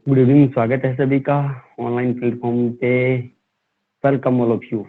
Good evening, स्वागत है सभी का ऑनलाइन प्लेटफॉर्म पे। Welcome all of you.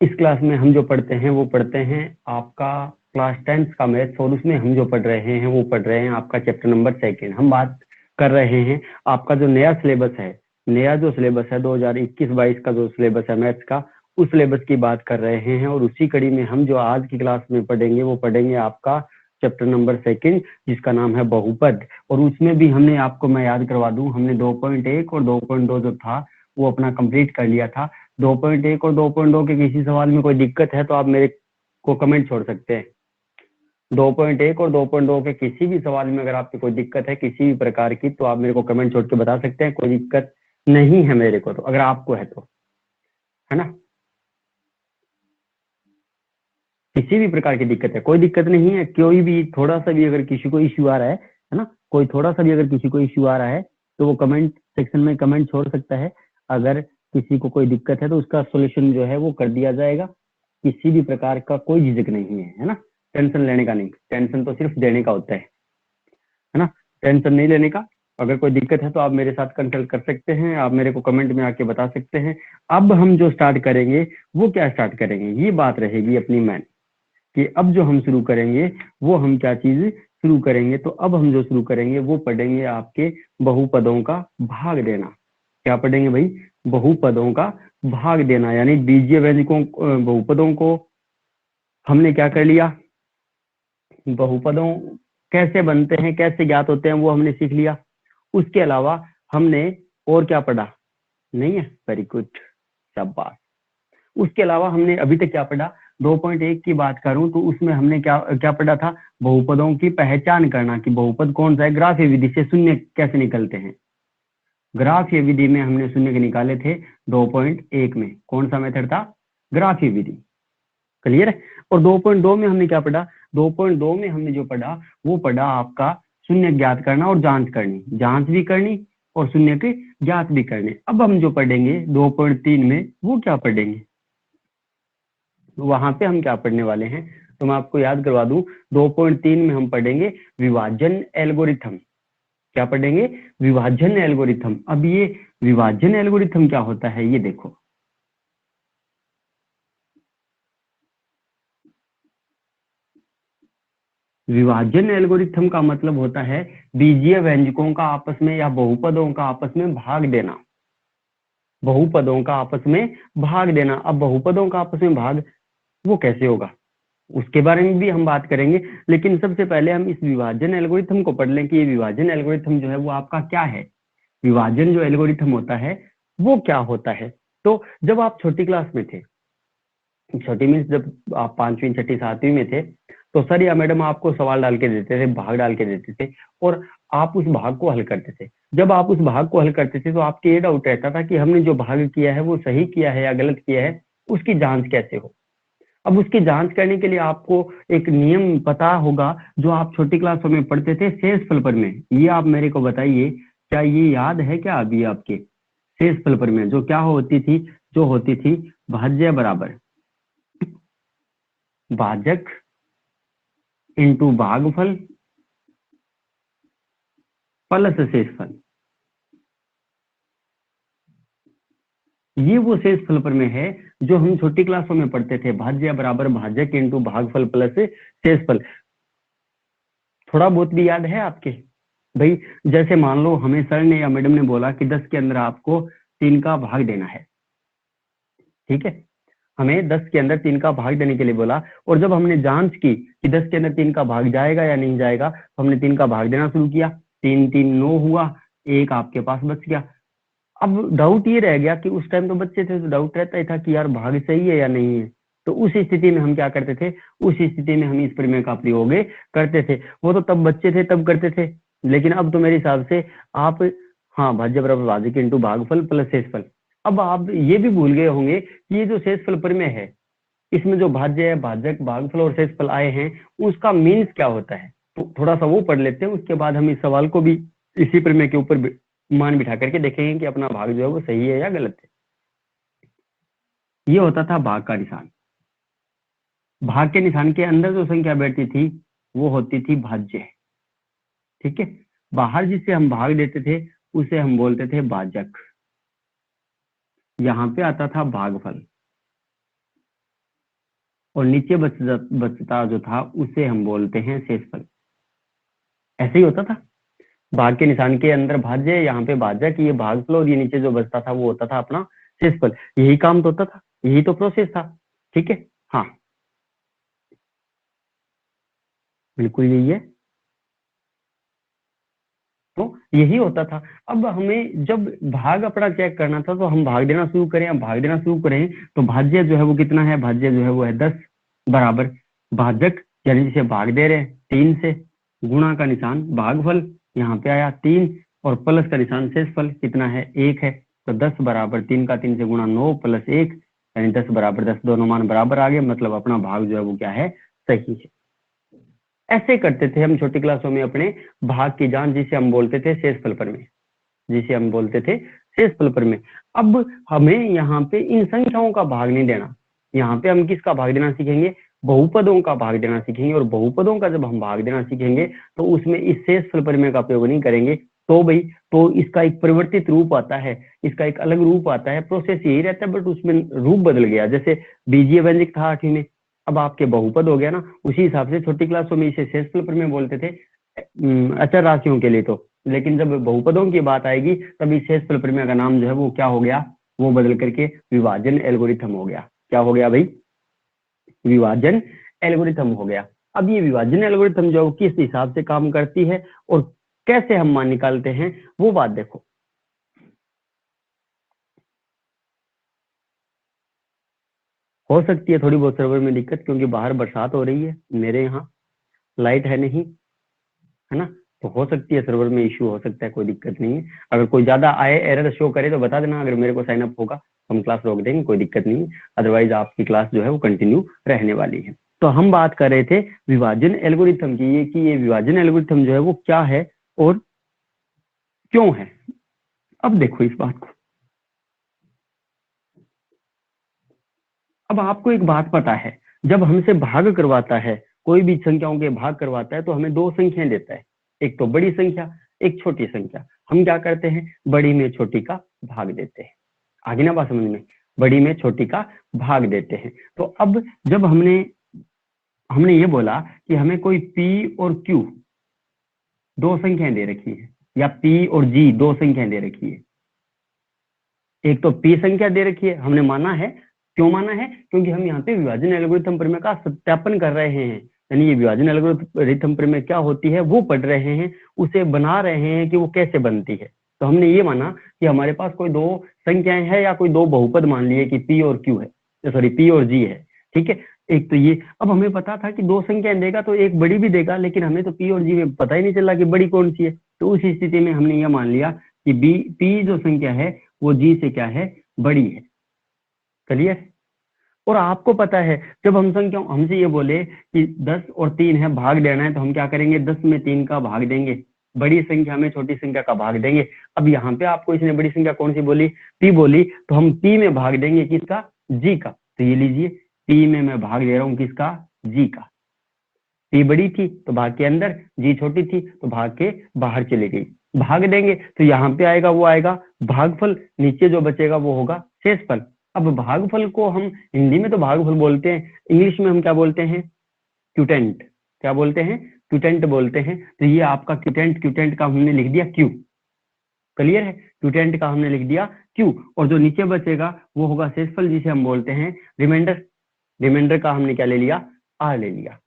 इस क्लास में हम जो पढ़ते हैं वो पढ़ते हैं आपका क्लास 10th का मैथ्स, और उसमें हम जो पढ़ रहे हैं वो पढ़ रहे हैं आपका चैप्टर नंबर 2। हम बात कर रहे हैं आपका जो नया सिलेबस है, नया जो सिलेबस है 2021-22 का जो सिलेबस है मैथ्स का, उस सिलेबस की बात कर रहे हैं। और उसी कड़ी में हम जो आज की क्लास में पढ़ेंगे वो पढ़ेंगे आपका चैप्टर नंबर 2, जिसका नाम है बहुपद। और उसमें भी हमने आपको मैं याद करवा दूं, हमने 2.1 और 2.2 जो था वो अपना कंप्लीट कर लिया था। 2.1 और 2.2 के किसी सवाल में कोई दिक्कत है तो आप मेरे को कमेंट छोड़ सकते हैं। 2.1 और 2.2 के किसी भी सवाल में अगर आपकी कोई दिक्कत है किसी भी प्रकार की, तो आप मेरे को कमेंट छोड़ के बता सकते हैं। कोई दिक्कत नहीं है मेरे को, तो अगर आपको है तो, है ना, किसी भी प्रकार की दिक्कत है, कोई दिक्कत नहीं है। कोई भी थोड़ा सा भी अगर किसी को इश्यू आ रहा है ना, कोई थोड़ा सा भी अगर किसी को इश्यू आ रहा है तो वो कमेंट सेक्शन में कमेंट छोड़ सकता है। अगर किसी को कोई दिक्कत है तो उसका सोल्यूशन जो है वो कर दिया जाएगा। किसी भी प्रकार का कोई झिझक नहीं है ना, टेंशन लेने का नहीं। टेंशन तो सिर्फ देने का होता है ना, टेंशन नहीं लेने का। अगर कोई दिक्कत है तो आप मेरे साथ कंसल्ट कर सकते हैं, आप मेरे को कमेंट में आके बता सकते हैं। अब हम जो स्टार्ट करेंगे वो क्या स्टार्ट करेंगे, ये बात रहेगी अपनी मैन कि अब जो हम शुरू करेंगे वो हम क्या चीज शुरू करेंगे। तो अब हम जो शुरू करेंगे वो पढ़ेंगे आपके बहुपदों का भाग देना। क्या पढ़ेंगे भाई? बहुपदों का भाग देना, यानी बीजीय व्यंजकों बहुपदों को हमने क्या कर लिया, बहुपदों कैसे बनते हैं, कैसे ज्ञात होते हैं, वो हमने सीख लिया। उसके अलावा हमने और क्या पढ़ा? नहीं है, वेरी गुड, शाबाश। उसके अलावा हमने अभी तक क्या पढ़ा? 2.1 की बात करूं तो उसमें हमने क्या क्या पढ़ा था? बहुपदों की पहचान करना कि बहुपद कौन सा है। ग्राफीय विधि से शून्य कैसे निकलते हैं। ग्राफीय विधि में हमने शून्य के निकाले थे 2.1 में। कौन सा मेथड था? ग्राफीय विधि। क्लियर है? और 2.2 में हमने क्या पढ़ा? 2.2 में हमने जो पढ़ा वो पढ़ा आपका शून्य ज्ञात करना और जांच करनी, जांच भी करनी और शून्य के ज्ञात भी करने। अब हम जो पढ़ेंगे 2.3 में वो क्या पढ़ेंगे, वहां पे हम क्या पढ़ने वाले हैं तो मैं आपको याद करवा दूं। 2.3 में हम पढ़ेंगे विभाजन एल्गोरिथम। क्या पढ़ेंगे? विभाजन एल्गोरिथम। अब ये विभाजन एल्गोरिथम क्या होता है ये देखो। विभाजन एल्गोरिथम का मतलब होता है बीजीय व्यंजकों का आपस में या बहुपदों का आपस में भाग देना। बहुपदों का आपस में भाग देना। अब बहुपदों का आपस में भाग वो कैसे होगा उसके बारे में भी हम बात करेंगे, लेकिन सबसे पहले हम इस विभाजन एल्गोरिथम को पढ़ लें कि ये विभाजन एल्गोरिथम जो है वो आपका क्या है। विभाजन जो एल्गोरिथम होता है वो क्या होता है। तो जब आप छोटी क्लास में थे, छोटी मीन्स जब आप 5वीं 6ठी 7वीं में थे, तो सर या मैडम आपको सवाल डाल के देते थे, भाग डाल के देते थे, और आप उस भाग को हल करते थे। जब आप उस भाग को हल करते थे तो आपके ये डाउट रहता था कि हमने जो भाग किया है वो सही किया है या गलत किया है, उसकी जांच कैसे हो। अब उसकी जांच करने के लिए आपको एक नियम पता होगा जो आप छोटी क्लासों में पढ़ते थे, शेषफल प्रमेय। ये आप मेरे को बताइए, क्या ये याद है क्या अभी आपके? शेषफल प्रमेय जो क्या होती थी, जो होती थी भाज्य बराबर भाजक इंटू भागफल प्लस शेषफल। ये वो शेषफल प्रमेय है जो हम छोटी क्लासों में पढ़ते थे, भाज्य बराबर भाजक इंटू भागफल प्लस शेषफल। थोड़ा बहुत भी याद है आपके भाई? जैसे मान लो हमें सर ने या मैडम ने बोला कि 10 के अंदर आपको 3 का भाग देना है, ठीक है, हमें 10 के अंदर 3 का भाग देने के लिए बोला, और जब हमने जांच की कि 10 के अंदर 3 का भाग जाएगा या नहीं जाएगा, तो हमने 3 का भाग देना शुरू किया। 3 3 9 हुआ, एक आपके पास बच गया। अब डाउट ये रह गया कि उस टाइम तो बच्चे थे तो डाउट रहता ही था कि यार भाग सही है या नहीं है। तो उस स्थिति में हम क्या करते थे? उस स्थिति में हम इस प्रमेय का प्रयोग करते थे। वो तो तब बच्चे थे तब करते थे, लेकिन अब तो मेरे हिसाब से आप, हाँ, भाज्य बराबर भाजक इंटू भागफल प्लस शेषफल। अब आप ये भी भूल गए होंगे कि ये जो शेषफल प्रमेय है, इसमें जो भाज्य भाजक भागफल और शेषफल आए हैं उसका मीन्स क्या होता है, तो थोड़ा सा वो पढ़ लेते हैं। उसके बाद हम इस सवाल को भी इसी प्रमेय के ऊपर मान बिठा करके देखेंगे कि अपना भाग जो है वो सही है या गलत है। ये होता था भाग का निशान। भाग के निशान के अंदर जो संख्या बैठती थी वो होती थी भाज्य, ठीक है। बाहर जिससे हम भाग देते थे उसे हम बोलते थे भाजक। यहाँ पे आता था भागफल और नीचे बचता जो था उसे हम बोलते हैं शेषफल। ऐसे ही होता था, भाग के निशान के अंदर भाज्य, यहाँ पे भाजक, ये भागफल और ये नीचे जो बचता था वो होता था अपना शेषफल। यही काम तो होता था, यही तो प्रोसेस था। ठीक है, हाँ बिल्कुल यही है, तो यही होता था। अब हमें जब भाग अपना चेक करना था तो हम भाग देना शुरू करें। अब भाग देना शुरू करें तो भाज्य जो है वो कितना है, भाज्य जो है वो है 10 बराबर भाजक, यानी जिसे भाग दे रहे हैं 3 से, गुणा का निशान भागफल यहाँ पे आया 3 और प्लस का निशान शेषफल कितना है 1 है। तो 10 बराबर 3 का 3 से गुणा 9 प्लस 1 यानी 10 बराबर 10, दोनों मान बराबर आ गए, मतलब अपना भाग जो है वो क्या है, सही है। ऐसे करते थे हम छोटी क्लासों में अपने भाग की जांच, जिसे हम बोलते थे शेषफल प्रमेय, जिसे हम बोलते थे शेषफल प्रमेय। अब हमें यहाँ पे इन संख्याओं का भाग नहीं देना, यहाँ पे हम किसका भाग देना सीखेंगे, बहुपदों का भाग देना सीखेंगे। और बहुपदों का जब हम भाग देना सीखेंगे तो उसमें इस शेषफल प्रमेय का प्रयोग नहीं करेंगे। तो भाई, तो इसका एक परिवर्तित रूप आता है, इसका एक अलग रूप आता है, प्रोसेस यही रहता है बट उसमें रूप बदल गया। जैसे बीजीय व्यंजक था 8वीं में, अब आपके बहुपद हो गया ना, उसी हिसाब से छोटी क्लासों में इसे शेषफल प्रमेय बोलते थे अचर राशियों के लिए तो। लेकिन जब बहुपदों की बात आएगी तब इस शेषफल प्रमेय का नाम जो है वो क्या हो गया, वो बदल करके विभाजन एल्गोरिथम हो गया। क्या हो गया भाई, विभाजन एल्गोरिथम हो गया। अब ये विभाजन एल्गोरिथम जो किस हिसाब से काम करती है और कैसे हम मान निकालते हैं वो बात देखो। हो सकती है थोड़ी बहुत सर्वर में दिक्कत, क्योंकि बाहर बरसात हो रही है, मेरे यहाँ लाइट है नहीं, है ना, तो हो सकती है सर्वर में इश्यू हो सकता है, कोई दिक्कत नहीं है। अगर कोई ज्यादा आए एरर शो करे तो बता देना, अगर मेरे को साइन अप होगा हम क्लास रोक देंगे, कोई दिक्कत नहीं है। अदरवाइज आपकी क्लास जो है वो कंटिन्यू रहने वाली है। तो हम बात कर रहे थे विभाजन एल्गोरिथम की, ये कि ये विभाजन एल्गोरिथम जो है वो क्या है और क्यों है। अब देखो इस बात को, अब आपको एक बात पता है, जब हमसे भाग करवाता है, कोई भी संख्याओं के भाग करवाता है तो हमें दो संख्याएं देता है, एक तो बड़ी संख्या, एक छोटी संख्या। हम क्या करते हैं, बड़ी में छोटी का भाग देते हैं। आगे ना बात समझ में, बड़ी में छोटी का भाग देते हैं। तो अब जब हमने हमने ये बोला कि हमें कोई P और Q दो संख्याएं दे रखी है, या P और G दो संख्याएं दे रखी है। एक तो P संख्या दे रखी है, हमने माना है। क्यों माना है, क्योंकि हम यहाँ पे विभाजन एल्गोरिथम प्रमेय का सत्यापन कर रहे हैं, यानी ये विभाजन एल्गोरिथम प्रमेय क्या होती है वो पढ़ रहे हैं, उसे बना रहे हैं कि वो कैसे बनती है। तो हमने ये माना कि हमारे पास कोई दो संख्याएं है या कोई दो बहुपद मान लिए कि P और Q है, सॉरी P और G है। ठीक है, एक तो ये, अब हमें पता था कि दो संख्याएं देगा तो एक बड़ी भी देगा, लेकिन हमें तो P और G में पता ही नहीं चला कि बड़ी कौन सी है। तो उस स्थिति में हमने यह मान लिया कि P जो संख्या है वो G से क्या है, बड़ी है। क्लियर। और आपको पता है, जब हम संख्या हमसे ये बोले कि 10 और 3 है, भाग देना है, तो हम क्या करेंगे, 10 में 3 का भाग देंगे, बड़ी संख्या में छोटी संख्या का भाग देंगे। अब यहाँ पे आपको इसने बड़ी संख्या कौन सी बोली, P बोली, तो हम P में भाग देंगे किसका, G का। तो ये लीजिए, P में मैं भाग दे रहा हूँ किसका, G का। P बड़ी थी तो भाग के अंदर, G छोटी थी तो भाग के बाहर चली गई। भाग देंगे तो यहाँ पे आएगा, वो आएगा भागफल, नीचे जो बचेगा वो होगा शेषफल। अब भागफल को हम हिंदी में तो भागफल बोलते हैं, इंग्लिश में हम क्या बोलते हैं, क्यूटेंट। क्या बोलते हैं, क्यूटेंट बोलते हैं। तो ये आपका क्यूटेंट, क्यूटेंट का हमने लिख दिया Q। क्लियर है, क्यूटेंट का हमने लिख दिया Q, और जो नीचे बचेगा वो होगा शेषफल, जिसे हम बोलते हैं रिमाइंडर। रिमाइंडर का हमने क्या ले लिया, R ले लिया।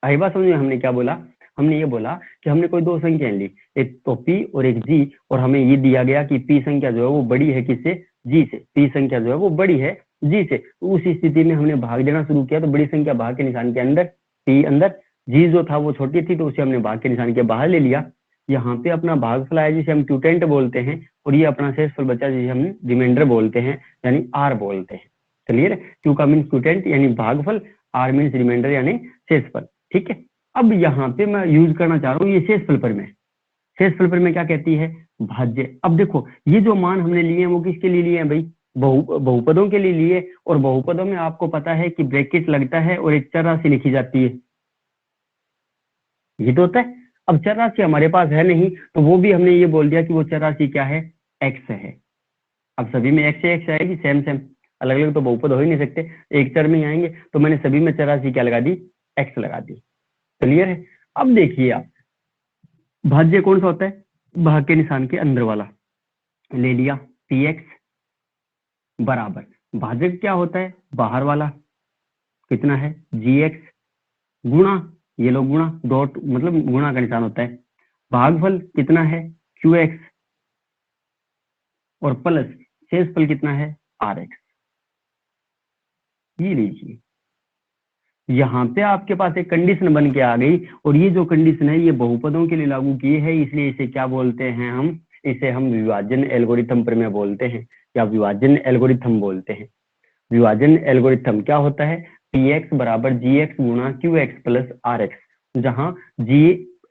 आई बात समझ में, हमने क्या बोला, हमने ये बोला कि हमने कोई दो संख्याएं ली, एक तो P और एक G, और हमें ये दिया गया कि P संख्या जो है वो बड़ी है किससे, G से। P संख्या जो है वो बड़ी है G से। तो उस स्थिति में हमने भाग देना शुरू किया, तो बड़ी संख्या भाग के निशान के अंदर, P अंदर, G जो था वो छोटी थी तो उसे हमने भाग के निशान के बाहर ले लिया। यहाँ पे अपना भागफल आया जिसे हम क्यूटेंट बोलते हैं, और ये अपना शेषफल बचा जिसे हम रिमाइंडर बोलते हैं, यानी R बोलते हैं। क्लियर, Q का मीन्स क्यूटेंट यानी भागफल, R मीन्स रिमाइंडर यानी शेषफल। ठीक है, अब यहाँ पे मैं यूज करना चाह रहा हूँ ये शेषफल प्रमेय। शेषफल प्रमेय क्या कहती है, भाज्य। अब देखो ये जो मान हमने लिए हैं वो किसके लिए लिए हैं भाई, बहुपदों के लिए लिए, और बहुपदों में आपको पता है कि ब्रैकेट लगता है और एक चर राशि लिखी जाती है, ये तो होता है। अब चर राशि हमारे पास है नहीं, तो वो भी हमने ये बोल दिया कि वो चर राशि क्या है, एक्स है। अब सभी में एक्स एक्स आएगी, सेम सेम, अलग अलग तो बहुपद हो ही नहीं सकते, एक चर में ही आएंगे, तो मैंने सभी में चर राशि क्या लगा दी, एक्स लगा दी। क्लियर है। अब देखिए आप, भाज्य कौन सा होता है, भाग के निशान के अंदर वाला ले लिया, पी एक्स बराबर, भाजक क्या होता है, बाहर वाला कितना है, जी एक्स गुणा, ये लो गुणा, डॉट मतलब गुणा का निशान होता है, भागफल कितना है, क्यू एक्स, और प्लस शेषफल कितना है, आर एक्स। ये लीजिए, यहाँ पे आपके पास एक कंडीशन बन के आ गई, और ये जो कंडीशन है ये बहुपदों के लिए लागू की है, इसलिए इसे क्या बोलते हैं हम, इसे हम विभाजन एल्गोरिथम प्रमेय बोलते हैं, या विभाजन एल्गोरिथम बोलते हैं। विभाजन एल्गोरिथम क्या होता है, पी एक्स बराबर जी एक्स गुणा Q X plus R X, जहाँ जी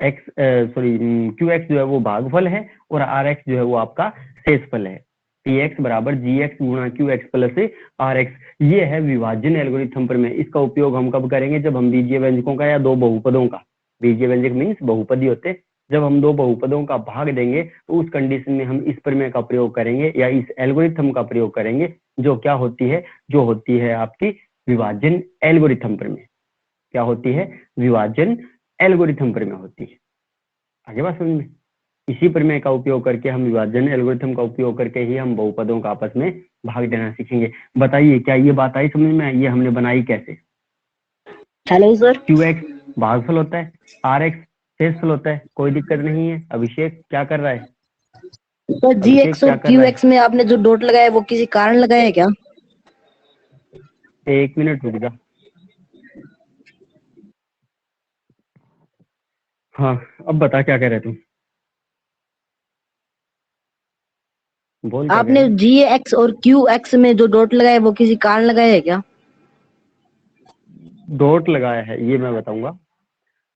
एक्स क्यू एक्स जो है वो भागफल है, और आर एक्स जो है वो आपका शेषफल है। पी एक्स बराबर जी एक्स गुणा Q X plus R X, ये है विभाजन एल्गोरिथम पर में। इसका उपयोग हम कब करेंगे, जब हम बीजीय व्यंजकों का या दो बहुपदों का, बीजीय व्यंजक मीन्स बहुपदी होते, जब हम दो बहुपदों का भाग देंगे तो उस कंडीशन में हम इस प्रमेय का प्रयोग करेंगे, या इस एल्गोरिथम का प्रयोग करेंगे, जो क्या होती है, जो होती है आपकी विभाजन एल्गोरिथम प्रमेय। क्या होती है, विभाजन एल्गोरिथम प्रमेय होती है। आगे बात समझ में, इसी प्रमेय का उपयोग करके हम विभाजन एल्गोरिथम का उपयोग करके ही हम बहुपदों का आपस में भाग देना सीखेंगे। बताइए क्या ये बात आई समझ में, ये हमने बनाई कैसे। Hello sir. क्यू एक्स भागफल होता है, आर एक्स शेषफल होता है, कोई दिक्कत नहीं है। अभिषेक क्या कर रहा है, तो जी एक्स और क्यू एक्स में आपने जो डॉट लगाया वो किसी कारण लगाया है क्या? एक मिनट रुक जा। हाँ अब बता क्या कह रहे तुम, बोल क्या कह आपने रहे। जी एक्स और क्यू एक्स में जो डॉट लगाया वो किसी कारण लगाया है क्या? डॉट लगाया है ये मैं बताऊंगा।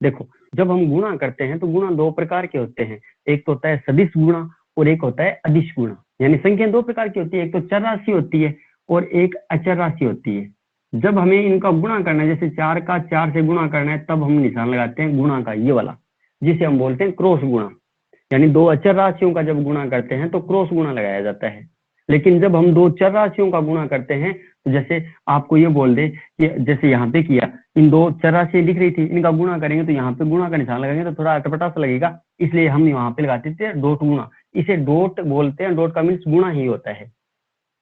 देखो जब हम गुणा करते हैं तो गुणा दो प्रकार के होते हैं, एक तो होता है सदिश गुणा और एक होता है अदिश गुणा। यानी संख्या दो प्रकार की होती है, एक तो चर राशि होती है और एक अचर राशि होती है। जब हमें इनका गुणा करना है, जैसे 4 का 4 से गुणा करना है, तब हम निशान लगाते हैं गुणा का, ये वाला, जिसे हम बोलते हैं क्रॉस गुणा। यानी दो अचर राशियों का जब गुणा करते हैं तो क्रॉस गुणा लगाया जाता है। लेकिन जब हम दो चर राशियों का गुणा करते हैं, तो जैसे आपको ये बोल दे कि जैसे यहाँ पे किया, इन दो चर राशियां दिख रही थी, इनका गुणा करेंगे तो यहाँ पे गुणा का निशान लगाएंगे तो थोड़ा अटपटा सा लगेगा, इसलिए हम यहाँ पे लगाते थे डॉट गुणा। इसे डॉट बोलते हैं, डॉट का मीन्स गुणा ही होता है।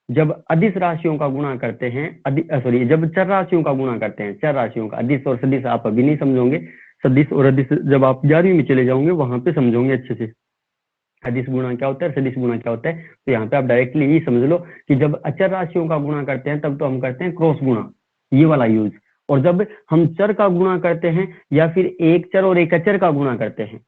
जब अदिश राशियों का गुणा करते हैं, जब चर राशियों का गुणा करते हैं, चर राशियों का, अदिश और सदिश आप अभी नहीं समझोगे, सदिश और अदिश जब आप 11वीं में चले जाओगे वहां पे समझोगे अच्छे से, अदिश गुणा क्या होता है, सदिश गुणा क्या होता है। तो यहाँ पे आप डायरेक्टली यही समझ लो कि जब अचर राशियों का गुणा करते हैं तब तो हम करते हैं क्रॉस गुणा, ये वाला यूज। और जब हम चर का गुणा करते हैं या फिर एक चर और एक अचर का गुणा करते हैं,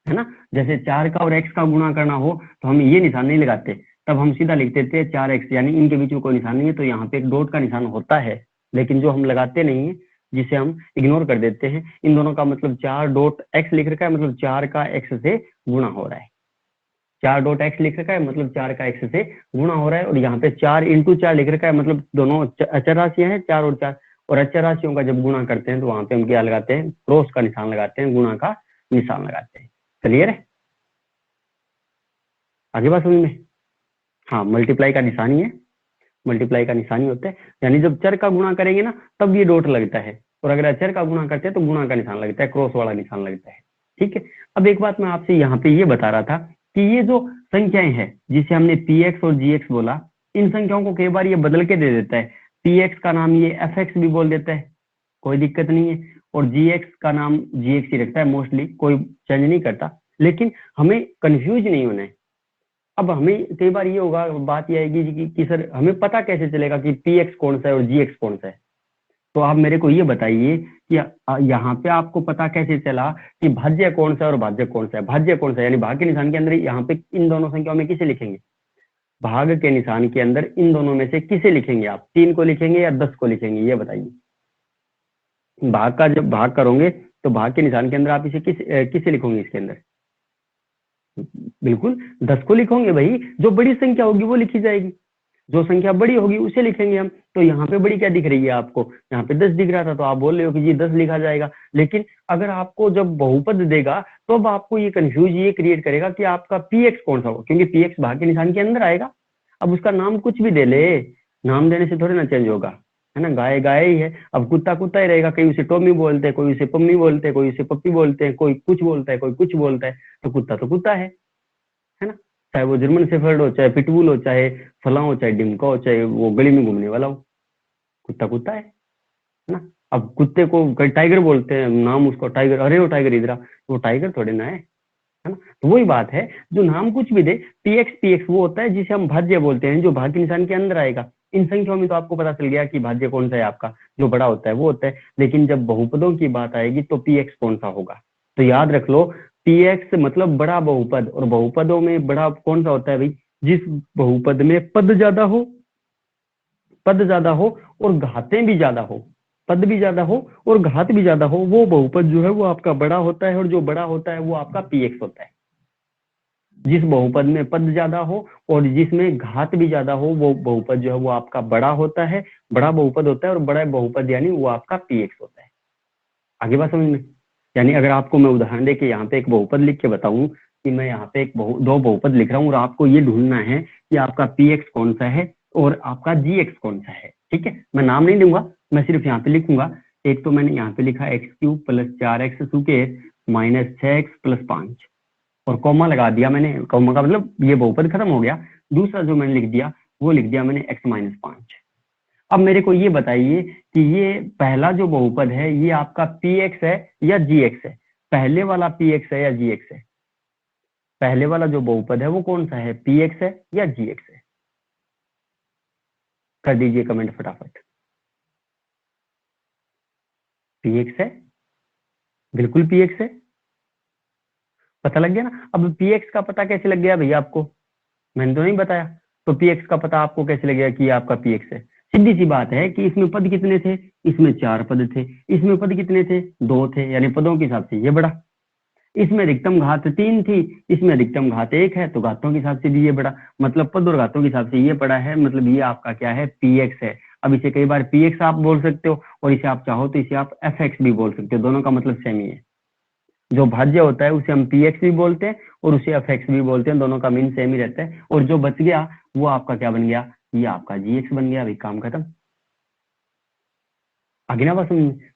है ना, जैसे 4 का और x का गुणा करना हो तो हम ये निशान नहीं लगाते, तब हम सीधा लिख देते हैं 4x, यानी इनके बीच में कोई निशान नहीं है, तो यहाँ पे एक डॉट का निशान होता है, लेकिन जो हम लगाते नहीं है, जिसे हम इग्नोर कर देते हैं, इन दोनों का मतलब 4 डॉट x लिख रखा है, मतलब 4 का x से गुणा हो रहा है। 4 डॉट x लिख रखा है, मतलब 4 का x से गुणा हो रहा है। और यहाँ पे 4 इंटू 4 लिख रखा है, मतलब दोनों अचर राशियां हैं 4 और 4, और अचर राशियों का जब गुणा करते हैं तो वहां पे हम क्या लगाते हैं, क्रॉस का निशान लगाते हैं, गुणा का निशान लगाते हैं। क्लियर है, आगे बात समझ में। हाँ मल्टीप्लाई का निशान ही है, मल्टीप्लाई का निशान ही होता है, यानी जब चर का गुणा करेंगे ना तब ये डॉट लगता है, और अगर अचर का गुणा करते हैं तो गुणा का निशान लगता है, क्रॉस वाला निशान लगता है। ठीक है, अब एक बात मैं आपसे यहाँ पे ये बता रहा था कि ये जो संख्याएं हैं जिसे हमने पी एक्स और जी एक्स बोला, इन संख्याओं को कई बार ये बदल के दे देता है, पी एक्स का नाम ये एफ एक्स भी बोल देता है, कोई दिक्कत नहीं है, और जी एक्स का नाम जी एक्स ही रखता है मोस्टली, कोई चेंज नहीं करता, लेकिन हमें कंफ्यूज नहीं होना है। अब हमें कई बार ये होगा, बात ये आएगी कि सर हमें पता कैसे चलेगा कि पी एक्स कौन सा है और जी एक्स कौन सा है। तो आप मेरे को ये बताइए कि यहाँ पे आपको पता कैसे चला कि भाज्य कौन सा है और भाज्य कौन सा है। भाज्य कौन सा है यानी भाग के निशान के अंदर यहाँ पे इन दोनों संख्याओं में किसे लिखेंगे, भाग के निशान के अंदर इन दोनों में से किसे लिखेंगे आप, 3 को लिखेंगे या 10 को लिखेंगे, ये बताइए। भाग का जब भाग करोगे तो भाग के निशान के अंदर आप इसे किसे लिखोगे, इसके अंदर बिल्कुल 10 को लिखोगे भाई, जो बड़ी संख्या होगी वो लिखी जाएगी। जो संख्या बड़ी होगी उसे लिखेंगे हम। तो यहाँ पे बड़ी क्या दिख रही है आपको, यहाँ पे 10 दिख रहा था, तो आप बोल रहे हो कि जी 10 लिखा जाएगा। लेकिन अगर आपको जब बहुपद देगा तो अब आपको ये कंफ्यूज ये क्रिएट करेगा कि आपका पीएक्स कौन सा होगा, क्योंकि पीएक्स भाग के निशान के अंदर आएगा। अब उसका नाम कुछ भी दे ले, नाम देने से थोड़ी ना चेंज होगा, है ना। गाय गाय ही है, अब कुत्ता कुत्ता ही रहेगा। कई उसे टॉमी बोलते हैं, कोई उसे पम्मी बोलते हैं, कोई उसे पप्पी बोलते हैं, कोई कुछ बोलता है, कोई कुछ बोलता है। तो कुत्ता है ना। चाहे वो जर्मन शेफर्ड हो, चाहे पिटबुल हो, चाहे फला हो, चाहे डिमका हो, चाहे वो गली में घूमने वाला हो, कुत्ता कुत्ता है ना। अब कुत्ते को टाइगर बोलते हैं, नाम उसको टाइगर, अरे वो टाइगर इधर, वो टाइगर थोड़े ना है ना। तो वही बात है, जो नाम कुछ भी दे, पीएक्स पीएक्स वो होता है जिसे हम भाज्य बोलते हैं, जो भाज्य निशान के अंदर आएगा। इन संख्याओं में तो आपको पता चल गया कि भाज्य कौन सा है आपका, जो बड़ा होता है वो होता है। लेकिन जब बहुपदों की बात आएगी तो पीएक्स कौन सा होगा, तो याद रख लो, पीएक्स मतलब बड़ा बहुपद। और बहुपदों में बड़ा कौन सा होता है भाई, जिस बहुपद में पद ज्यादा हो, पद ज्यादा हो और घातें भी ज्यादा हो, पद भी ज्यादा हो और घात भी ज्यादा हो, वो बहुपद जो है वो आपका बड़ा होता है। और जो बड़ा होता है वो आपका पीएक्स होता है। जिस बहुपद में पद ज्यादा हो और जिसमें घात भी ज्यादा हो, वो बहुपद जो है वो आपका बड़ा होता है, बड़ा बहुपद होता है। और बड़ा बहुपद यानी वो आपका पीएक्स होता है। आगे बात समझ में। यानी अगर आपको मैं उदाहरण दे के यहाँ पे एक बहुपद लिख के बताऊं कि मैं यहाँ पे दो बहुपद लिख रहा हूँ और आपको ये ढूंढना है कि आपका पीएक्स कौन सा है और आपका जीएक्स कौन सा है, ठीक है। मैं नाम नहीं दूंगा, मैं सिर्फ यहाँ पे लिखूंगा। एक तो मैंने यहाँ पे लिखा x³ + 4x सुकेर -6x + 5 और कॉमा लगा दिया मैंने। कॉमा का मतलब ये बहुपद खत्म हो गया। दूसरा जो मैंने लिख दिया वो लिख दिया मैंने x - 5। अब मेरे को ये बताइए कि ये पहला जो बहुपद है ये आपका px है या gx है, पहले वाला px है या gx है। पहले वाला जो बहुपद है वो कौन सा है, px है या gx है। कर दीजिए कमेंट फटाफट। px है, बिल्कुल px है। पता लग गया ना। अब px का पता कैसे लग गया भैया आपको, मैंने तो नहीं बताया। तो px का पता आपको कैसे लग गया कि आपका px है। सीधी सी बात है कि इसमें पद कितने थे, इसमें 4 पद थे। इसमें पद कितने थे, 2 थे, यानी पदों के हिसाब से ये बड़ा। इसमें अधिकतम घात 3 थी, इसमें अधिकतम घात 1 है, तो घातों के हिसाब से भी ये बड़ा, मतलब पद और घातों के हिसाब से ये बड़ा है। मतलब ये आपका क्या है, px है। अब इसे कई बार px आप बोल सकते हो और इसे आप चाहो तो इसे आप fx भी बोल सकते हो, दोनों का मतलब सेम ही है। जो भाज्य होता है उसे हम px भी बोलते हैं और उसे fx भी बोलते हैं, दोनों का मीन सेम ही रहता है। और जो बच गया वो आपका क्या बन गया, ये आपका gx बन गया। भाई काम खत्म। आगे ना बस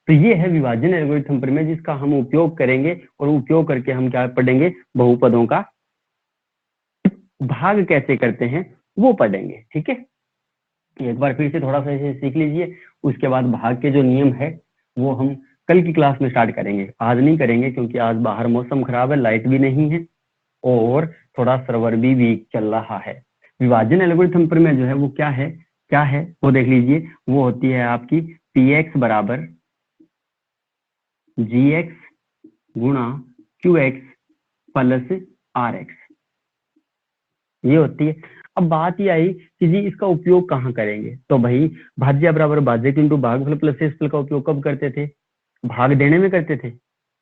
तो ये है विभाजन एल्गोरिथम प्रमेय, जिसका हम उपयोग करेंगे और उपयोग करके हम क्या पढ़ेंगे, बहुपदों का भाग कैसे करते हैं वो पढ़ेंगे, ठीक है। एक बार फिर से थोड़ा सा इसे सीख लीजिए, उसके बाद भाग के जो नियम है वो हम कल की क्लास में स्टार्ट करेंगे। आज नहीं करेंगे क्योंकि आज बाहर मौसम खराब है, लाइट भी नहीं है और थोड़ा सर्वर भी वीक चल रहा है। विभाजन एल्गोरिथम प्रमेय जो है वो क्या है वो देख लीजिए। वो होती है आपकी px = gx × qx + rx, ये होती है। अब बात ये आई कि जी इसका उपयोग कहाँ करेंगे, तो भाई भाज्य = भाज्य × भागफल + शेषफल का उपयोग कब करते थे, भाग देने में करते थे,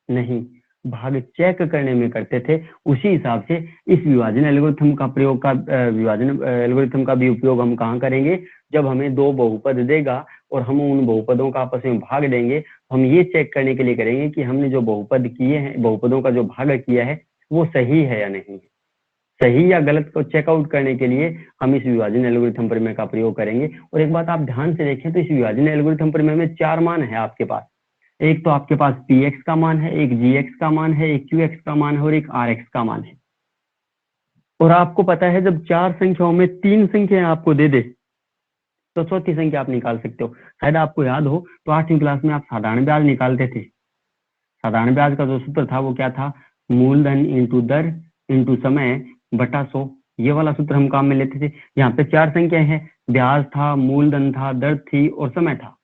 नहीं, भाग चेक करने में करते थे। उसी हिसाब से इस विभाजन एल्गोरिथम का प्रयोग का विभाजन एल्गोरिथम का भी उपयोग हम कहाँ करेंगे, जब हमें दो बहुपद देगा और हम उन बहुपदों का आपस में भाग देंगे, हम ये चेक करने के लिए करेंगे कि हमने जो बहुपद किए हैं, बहुपदों का जो भाग किया है वो सही है या नहीं। सही या गलत को चेकआउट करने के लिए हम इस विभाजन एल्गोरिथम प्रमेय का प्रयोग करेंगे। और एक बात आप ध्यान से देखें तो इस विभाजन एल्गोरिथम प्रमेय में 4 मान है आपके पास। एक तो आपके पास px का मान है, एक gx का मान है, एक qx का मान है और एक rx का मान है। और आपको पता है जब 4 संख्याओं में 3 संख्याएं आपको दे दे तो चौथी संख्या आप निकाल सकते हो। शायद आपको याद हो तो 8वीं क्लास में आप साधारण ब्याज निकालते थे। साधारण ब्याज का जो सूत्र था वो क्या था, मूलधन इंटू दर इंटू समय बटा 100। ये वाला सूत्र हम काम में लेते थे। यहाँ पे 4 संख्याएं हैं, ब्याज था, मूलधन था, दर थी और समय था।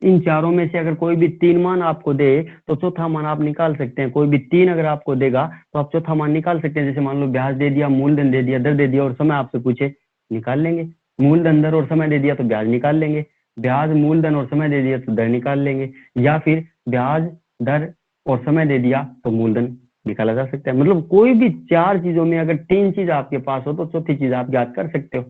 इन चारों में से अगर कोई भी 3 मान आपको दे तो चौथा मान आप निकाल सकते हैं। कोई भी 3 अगर आपको देगा तो आप चौथा मान निकाल सकते हैं। जैसे मान लो ब्याज दे दिया, मूलधन दे दिया, दर दे दिया और समय आपसे पूछे, निकाल लेंगे। मूलधन, दर और समय दे दिया तो ब्याज निकाल लेंगे, ब्याज, मूलधन और समय दे दिया तो दर निकाल लेंगे, या फिर ब्याज, दर और समय दे दिया तो मूलधन निकाला जा सकता है। मतलब कोई भी 4 चीजों में अगर 3 चीज आपके पास हो तो चौथी चीज आप याद कर सकते हो।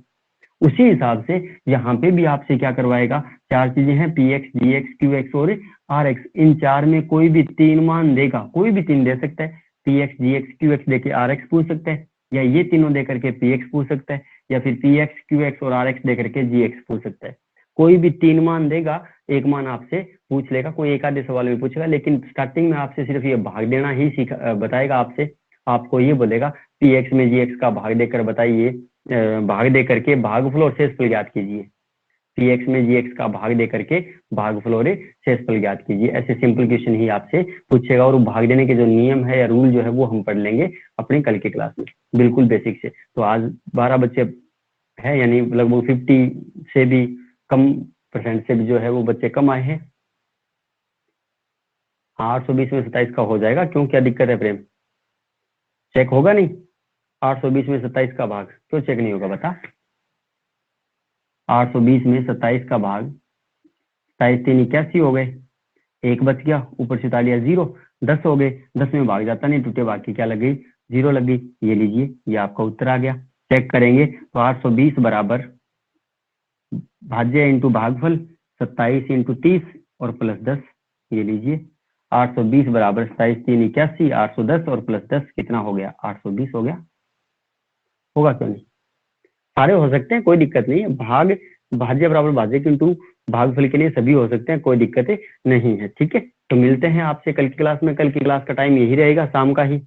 उसी हिसाब से यहाँ पे भी आपसे क्या करवाएगा, 4 चीजें हैं, पी एक्स, जी एक्स, क्यू एक्स और आर एक्स। इन 4 में कोई भी 3 मान देगा, कोई भी 3 दे सकता है, पी एक्स, जी एक्स, क्यू एक्स देके आर एक्स पूछ सकता है, या ये तीनों दे करके पी एक्स पूछ सकता है, या फिर पी एक्स, क्यू एक्स और आर एक्स दे करके जी एक्स पूछ सकता है। कोई भी 3 मान देगा, एक मान आपसे पूछ लेगा, कोई एक आधे सवाल में पूछेगा, लेकिन स्टार्टिंग में आपसे सिर्फ ये भाग देना ही बताएगा आपसे। आपको ये बोलेगा पी एक्स में जी एक्स का भाग देकर बताइए, भाग दे करके भागफल और शेषफल ज्ञात कीजिए। पी एक्स में जी एक्स का भाग दे करके भागफल और शेषफल ज्ञात कीजिए। ऐसे सिंपल क्वेश्चन ही आपसे पूछेगा, और भाग देने के जो नियम है या रूल जो है वो हम पढ़ लेंगे अपनी कल की क्लास में, बिल्कुल बेसिक से। तो आज 12 बच्चे है, यानी लगभग 50 से भी कम % से भी जो है वो बच्चे कम आए हैं। 820 में 27 का हो जाएगा, क्यों, क्या दिक्कत है प्रेम? चेक होगा नहीं? 820 में 27 का भाग क्यों चेक नहीं होगा बता? 820 में 27 का भाग 27 हो गए, एक बच गया, ऊपर से उतार लिया 0, 10 हो गए, 10 में भाग जाता नहीं, टूटे भाग की क्या लग गई, 0 लग गई। ये लीजिए, ये आपका उत्तर आ गया। चेक करेंगे तो 820 बराबर भाज्य इंटू भागफल 27 इंटू 30 और प्लस 10, ये लीजिए 820 बराबर 27 3 81, 810 और प्लस 10 कितना हो गया, 820 हो गया। होगा क्यों नहीं? सारे हो सकते हैं, कोई दिक्कत नहीं है। भाग भाज्य बराबर भाज्य किंतु भागफल के लिए सभी हो सकते हैं, कोई दिक्कत नहीं है। ठीक है, तो मिलते हैं आपसे कल की क्लास में। कल की क्लास का टाइम यही रहेगा, शाम का ही,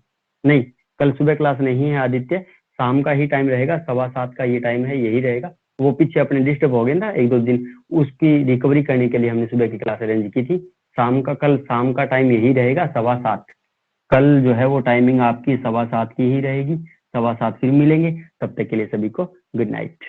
नहीं कल सुबह क्लास नहीं है आदित्य, शाम का ही टाइम रहेगा, 7:15 का ये टाइम है, यही रहेगा। वो पीछे अपने डिस्टर्ब हो गए ना 1-2 दिन, उसकी रिकवरी करने के लिए हमने सुबह की क्लास अरेंज की थी। कल शाम का टाइम यही रहेगा 7:15। कल जो है वो टाइमिंग आपकी 7:15 की ही रहेगी, 7:15 फिर मिलेंगे। तब तक के लिए सभी को गुड नाइट।